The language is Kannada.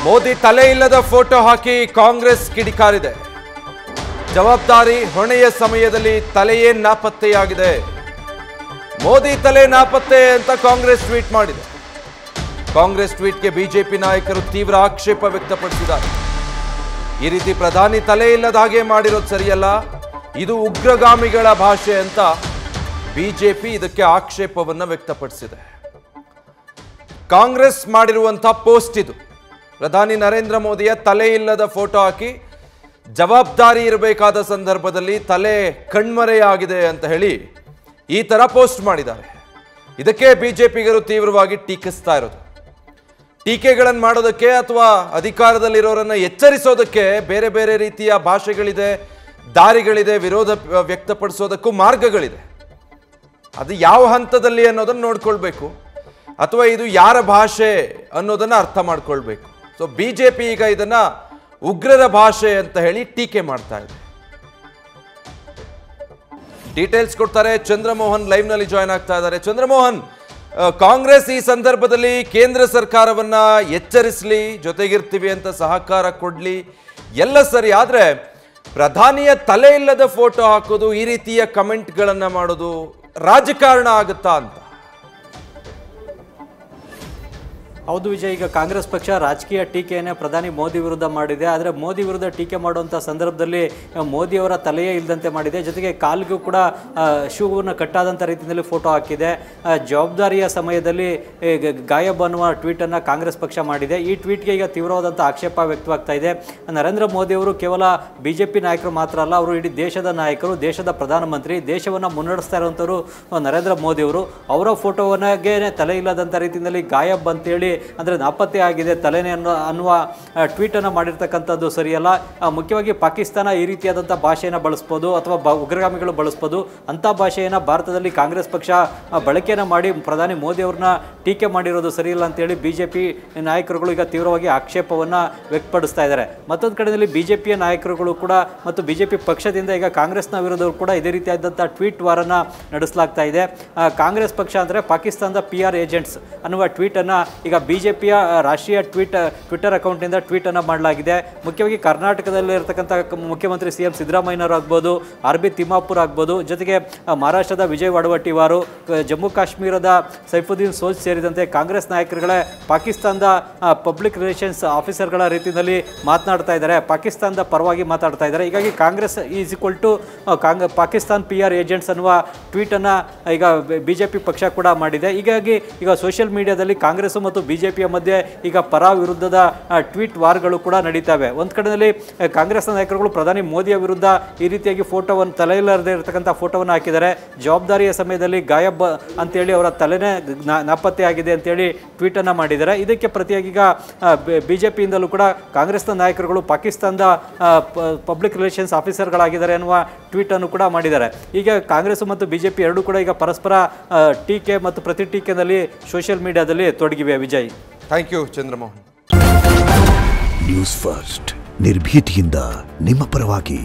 ಮೋದಿ ತಲೆ ಇಲ್ಲದ ಫೋಟೋ ಹಾಕಿ ಕಾಂಗ್ರೆಸ್ ಕಿಡಿಕಾರಿದೆ. ಜವಾಬ್ದಾರಿ ಹೊಣೆಯ ಸಮಯದಲ್ಲಿ ತಲೆಯೇ ನಾಪತ್ತೆಯಾಗಿದೆ. ಮೋದಿ ತಲೆ ನಾಪತ್ತೆ ಅಂತ ಕಾಂಗ್ರೆಸ್ ಟ್ವೀಟ್ ಮಾಡಿದೆ. ಕಾಂಗ್ರೆಸ್ ಟ್ವೀಟ್ಗೆ ಬಿಜೆಪಿ ನಾಯಕರು ತೀವ್ರ ಆಕ್ಷೇಪ ವ್ಯಕ್ತಪಡಿಸಿದ್ದಾರೆ. ಈ ರೀತಿ ಪ್ರಧಾನಿ ತಲೆ ಇಲ್ಲದ ಹಾಗೆ ಮಾಡಿರೋದು ಸರಿಯಲ್ಲ, ಇದು ಉಗ್ರಗಾಮಿಗಳ ಭಾಷೆ ಅಂತ ಬಿಜೆಪಿ ಇದಕ್ಕೆ ಆಕ್ಷೇಪವನ್ನು ವ್ಯಕ್ತಪಡಿಸಿದೆ. ಕಾಂಗ್ರೆಸ್ ಮಾಡಿರುವಂತಹ ಪೋಸ್ಟ್ ಇದು. ಪ್ರಧಾನಿ ನರೇಂದ್ರ ಮೋದಿಯ ತಲೆ ಇಲ್ಲದ ಫೋಟೋ ಹಾಕಿ ಜವಾಬ್ದಾರಿ ಇರಬೇಕಾದ ಸಂದರ್ಭದಲ್ಲಿ ತಲೆ ಕಣ್ಮರೆಯಾಗಿದೆ ಅಂತ ಹೇಳಿ ಈ ತರ ಪೋಸ್ಟ್ ಮಾಡಿದ್ದಾರೆ. ಇದಕ್ಕೆ ಬಿಜೆಪಿಗರು ತೀವ್ರವಾಗಿ ಟೀಕಿಸ್ತಾ ಇರೋದು. ಟೀಕೆಗಳನ್ನು ಮಾಡೋದಕ್ಕೆ ಅಥವಾ ಅಧಿಕಾರದಲ್ಲಿರೋರನ್ನ ಎಚ್ಚರಿಸೋದಕ್ಕೆ ಬೇರೆ ಬೇರೆ ರೀತಿಯ ಭಾಷೆಗಳಿದೆ, ದಾರಿಗಳಿದೆ, ವಿರೋಧ ವ್ಯಕ್ತಪಡಿಸೋದಕ್ಕೂ ಮಾರ್ಗಗಳಿದೆ. ಅದು ಯಾವ ಹಂತದಲ್ಲಿ ಅನ್ನೋದನ್ನು ನೋಡ್ಕೊಳ್ಬೇಕು, ಅಥವಾ ಇದು ಯಾರ ಭಾಷೆ ಅನ್ನೋದನ್ನ ಅರ್ಥ ಮಾಡ್ಕೊಳ್ಬೇಕು. ಸೊ ಬಿಜೆಪಿ ಈಗ ಇದನ್ನ ಉಗ್ರರ ಭಾಷೆ ಅಂತ ಹೇಳಿ ಟೀಕೆ ಮಾಡ್ತಾ ಇದೆ. ಡೀಟೇಲ್ಸ್ ಕೊಡ್ತಾರೆ ಚಂದ್ರಮೋಹನ್, ಲೈವ್ ನಲ್ಲಿ ಜಾಯ್ನ್ ಆಗ್ತಾ ಇದ್ದಾರೆ. ಚಂದ್ರಮೋಹನ್, ಕಾಂಗ್ರೆಸ್ ಈ ಸಂದರ್ಭದಲ್ಲಿ ಕೇಂದ್ರ ಸರ್ಕಾರವನ್ನ ಎಚ್ಚರಿಸಲಿ, ಜೊತೆಗಿರ್ತೀವಿ ಅಂತ ಸಹಕಾರ ಕೊಡ್ಲಿ, ಎಲ್ಲ ಸರಿ. ಆದ್ರೆ ಪ್ರಧಾನಿಯ ತಲೆ ಇಲ್ಲದ ಫೋಟೋ ಹಾಕೋದು, ಈ ರೀತಿಯ ಕಮೆಂಟ್ಗಳನ್ನ ಮಾಡೋದು ರಾಜಕಾರಣ ಆಗುತ್ತಾ ಅಂತ? ಹೌದು ವಿಜಯ್, ಈಗ ಕಾಂಗ್ರೆಸ್ ಪಕ್ಷ ರಾಜಕೀಯ ಟೀಕೆಯನ್ನೇ ಪ್ರಧಾನಿ ಮೋದಿ ವಿರುದ್ಧ ಮಾಡಿದೆ. ಆದರೆ ಮೋದಿ ವಿರುದ್ಧ ಟೀಕೆ ಮಾಡುವಂಥ ಸಂದರ್ಭದಲ್ಲಿ ಮೋದಿಯವರ ತಲೆಯೇ ಇಲ್ಲದಂತೆ ಮಾಡಿದೆ. ಜೊತೆಗೆ ಕಾಲಿಗೂ ಕೂಡ ಶೂವನ್ನು ಕಟ್ಟಾದಂಥ ರೀತಿಯಲ್ಲಿ ಫೋಟೋ ಹಾಕಿದೆ. ಜವಾಬ್ದಾರಿಯ ಸಮಯದಲ್ಲಿ ಗಾಯಬ್ ಅನ್ನುವ ಟ್ವೀಟನ್ನು ಕಾಂಗ್ರೆಸ್ ಪಕ್ಷ ಮಾಡಿದೆ. ಈ ಟ್ವೀಟ್ಗೆ ಈಗ ತೀವ್ರವಾದಂಥ ಆಕ್ಷೇಪ ವ್ಯಕ್ತವಾಗ್ತಾ ಇದೆ. ನರೇಂದ್ರ ಮೋದಿಯವರು ಕೇವಲ ಬಿಜೆಪಿ ನಾಯಕರು ಮಾತ್ರ ಅಲ್ಲ, ಅವರು ಇಡೀ ದೇಶದ ನಾಯಕರು, ದೇಶದ ಪ್ರಧಾನಮಂತ್ರಿ, ದೇಶವನ್ನು ಮುನ್ನಡೆಸ್ತಾ ಇರುವಂಥವ್ರು ನರೇಂದ್ರ ಮೋದಿಯವರು. ಅವರ ಫೋಟೋವನ್ನೇ ತಲೆ ಇಲ್ಲದಂಥ ರೀತಿಯಲ್ಲಿ ಗಾಯಬ್ ಅಂತೇಳಿ, ಅಂದರೆ ನಾಪತ್ತೆ ಆಗಿದೆ ತಲೆನೇ ಅನ್ನುವ ಟ್ವೀಟನ್ನು ಮಾಡಿರ್ತಕ್ಕಂಥದ್ದು ಸರಿಯಲ್ಲ. ಮುಖ್ಯವಾಗಿ ಪಾಕಿಸ್ತಾನ ಈ ರೀತಿಯಾದಂಥ ಭಾಷೆಯನ್ನು ಬಳಸ್ಬೋದು ಅಥವಾ ಉಗ್ರಗಾಮಿಗಳು ಬಳಸ್ಬೋದು. ಅಂಥ ಭಾಷೆಯನ್ನು ಭಾರತದಲ್ಲಿ ಕಾಂಗ್ರೆಸ್ ಪಕ್ಷ ಬಳಕೆಯನ್ನು ಮಾಡಿ ಪ್ರಧಾನಿ ಮೋದಿ ಅವ್ರನ್ನ ಟೀಕೆ ಮಾಡಿರೋದು ಸರಿಯಿಲ್ಲ ಅಂತೇಳಿ ಬಿಜೆಪಿ ನಾಯಕರುಗಳು ಈಗ ತೀವ್ರವಾಗಿ ಆಕ್ಷೇಪವನ್ನು ವ್ಯಕ್ತಪಡಿಸ್ತಾ ಇದ್ದಾರೆ. ಮತ್ತೊಂದು ಕಡೆಯಲ್ಲಿ ಬಿಜೆಪಿಯ ನಾಯಕರುಗಳು ಕೂಡ ಮತ್ತು ಬಿಜೆಪಿ ಪಕ್ಷದಿಂದ ಈಗ ಕಾಂಗ್ರೆಸ್ನ ವಿರೋಧವರು ಕೂಡ ಇದೇ ರೀತಿಯಾದಂಥ ಟ್ವೀಟ್ ವಾರನ್ನು ನಡೆಸಲಾಗ್ತಾ ಇದೆ. ಕಾಂಗ್ರೆಸ್ ಪಕ್ಷ ಅಂದರೆ ಪಾಕಿಸ್ತಾನದ PR ಏಜೆಂಟ್ಸ್ ಅನ್ನುವ ಟ್ವೀಟನ್ನು ಈಗ ಬಿಜೆಪಿಯ ರಾಷ್ಟ್ರೀಯ ಟ್ವಿಟರ್ ಅಕೌಂಟ್ನಿಂದ ಟ್ವೀಟನ್ನು ಮಾಡಲಾಗಿದೆ. ಮುಖ್ಯವಾಗಿ ಕರ್ನಾಟಕದಲ್ಲಿ ಇರತಕ್ಕಂಥ ಮುಖ್ಯಮಂತ್ರಿ CM ಸಿದ್ದರಾಮಯ್ಯನವರು ಆಗ್ಬೋದು, RB ತಿಮ್ಮಾಪುರ್ ಆಗ್ಬೋದು, ಜೊತೆಗೆ ಮಹಾರಾಷ್ಟ್ರದ ವಿಜಯ್ ವಡವಟ್ಟಿವಾರು, ಜಮ್ಮು ಕಾಶ್ಮೀರದ ಸೈಫುದ್ದೀನ್ ಸೋಜ್ ಸೇರಿದಂತೆ ಕಾಂಗ್ರೆಸ್ ನಾಯಕರುಗಳೇ ಪಾಕಿಸ್ತಾನದ ಪಬ್ಲಿಕ್ ರಿಲೇಷನ್ಸ್ ಆಫೀಸರ್ಗಳ ರೀತಿಯಲ್ಲಿ ಮಾತನಾಡ್ತಾ ಇದ್ದಾರೆ, ಪಾಕಿಸ್ತಾನದ ಪರವಾಗಿ ಮಾತಾಡ್ತಾ ಇದ್ದಾರೆ. ಹೀಗಾಗಿ Congress is equal to Pakistan PR agents ಅನ್ನುವ ಟ್ವೀಟನ್ನು ಈಗ ಬಿಜೆಪಿ ಪಕ್ಷ ಕೂಡ ಮಾಡಿದೆ. ಹೀಗಾಗಿ ಈಗ ಸೋಷಿಯಲ್ ಮೀಡಿಯಾದಲ್ಲಿ ಕಾಂಗ್ರೆಸ್ ಮತ್ತು ಬಿಜೆಪಿಯ ಮಧ್ಯೆ ಈಗ ಪರ ವಿರುದ್ಧದ ಟ್ವೀಟ್ ವಾರ್ಗಳು ಕೂಡ ನಡೀತವೆ. ಒಂದು ಕಡೆಯಲ್ಲಿ ಕಾಂಗ್ರೆಸ್ನ ನಾಯಕರುಗಳು ಪ್ರಧಾನಿ ಮೋದಿಯ ವಿರುದ್ಧ ಈ ರೀತಿಯಾಗಿ ಫೋಟೋವನ್ನು, ತಲೆ ಇಲ್ಲದೆ ಇರತಕ್ಕಂಥ ಫೋಟೋವನ್ನು ಹಾಕಿದ್ದಾರೆ. ಜವಾಬ್ದಾರಿಯ ಸಮಯದಲ್ಲಿ ಗಾಯಬ್ ಅಂತೇಳಿ ಅವರ ತಲೆನೇ ನಾಪತ್ತೆ ಆಗಿದೆ ಅಂತೇಳಿ ಟ್ವೀಟನ್ನು ಮಾಡಿದ್ದಾರೆ. ಇದಕ್ಕೆ ಪ್ರತಿಯಾಗಿ ಈಗ ಬಿಜೆಪಿಯಿಂದಲೂ ಕೂಡ ಕಾಂಗ್ರೆಸ್ನ ನಾಯಕರುಗಳು ಪಾಕಿಸ್ತಾನದ ಪಬ್ಲಿಕ್ ರಿಲೇಷನ್ಸ್ ಆಫೀಸರ್ಗಳಾಗಿದ್ದಾರೆ ಅನ್ನುವ ಟ್ವೀಟನ್ನು ಕೂಡ ಮಾಡಿದ್ದಾರೆ. ಈಗ ಕಾಂಗ್ರೆಸ್ ಮತ್ತು ಬಿಜೆಪಿ ಎರಡೂ ಕೂಡ ಈಗ ಪರಸ್ಪರ ಟೀಕೆ ಮತ್ತು ಪ್ರತಿ ಟೀಕೆನಲ್ಲಿ ಸೋಷಿಯಲ್ ಮೀಡಿಯಾದಲ್ಲಿ ತೊಡಗಿವೆ. Vijay, thank you Chandramohan. News first ನಿರ್ಭೀತಿಯಿಂದ ನಿಮ್ಮ ಪರವಾಗಿ.